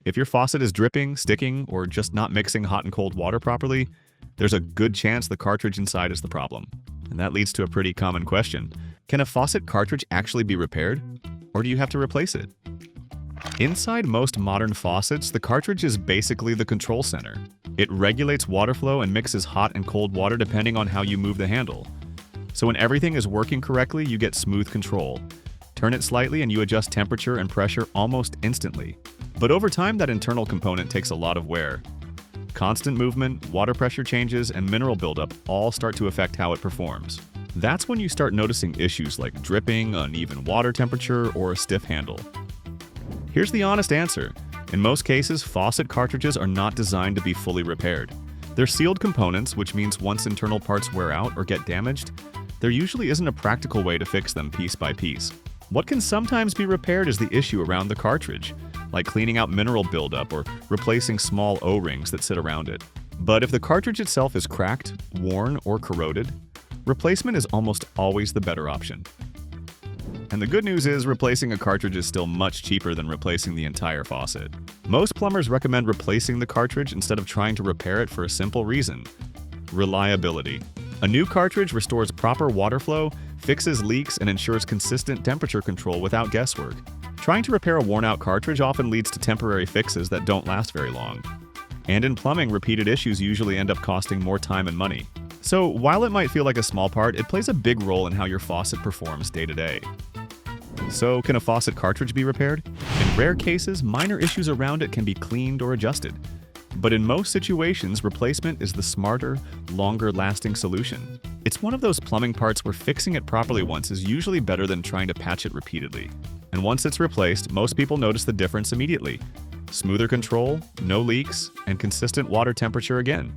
If your faucet is dripping, sticking, or just not mixing hot and cold water properly, there's a good chance the cartridge inside is the problem. And that leads to a pretty common question. Can a faucet cartridge actually be repaired? Or do you have to replace it? Inside most modern faucets, the cartridge is basically the control center. It regulates water flow and mixes hot and cold water depending on how you move the handle. So when everything is working correctly, you get smooth control. Turn it slightly and you adjust temperature and pressure almost instantly. But over time, that internal component takes a lot of wear. Constant movement, water pressure changes, and mineral buildup all start to affect how it performs. That's when you start noticing issues like dripping, uneven water temperature, or a stiff handle. Here's the honest answer. In most cases, faucet cartridges are not designed to be fully repaired. They're sealed components, which means once internal parts wear out or get damaged, there usually isn't a practical way to fix them piece by piece. What can sometimes be repaired is the issue around the cartridge, like cleaning out mineral buildup or replacing small O-rings that sit around it. But if the cartridge itself is cracked, worn, or corroded, replacement is almost always the better option. And the good news is replacing a cartridge is still much cheaper than replacing the entire faucet. Most plumbers recommend replacing the cartridge instead of trying to repair it for a simple reason: reliability. A new cartridge restores proper water flow, fixes leaks, and ensures consistent temperature control without guesswork. Trying to repair a worn-out cartridge often leads to temporary fixes that don't last very long. And in plumbing, repeated issues usually end up costing more time and money. So while it might feel like a small part, it plays a big role in how your faucet performs day to day. So can a faucet cartridge be repaired? In rare cases, minor issues around it can be cleaned or adjusted. But in most situations, replacement is the smarter, longer-lasting solution. It's one of those plumbing parts where fixing it properly once is usually better than trying to patch it repeatedly. And once it's replaced, most people notice the difference immediately. Smoother control, no leaks, and consistent water temperature again.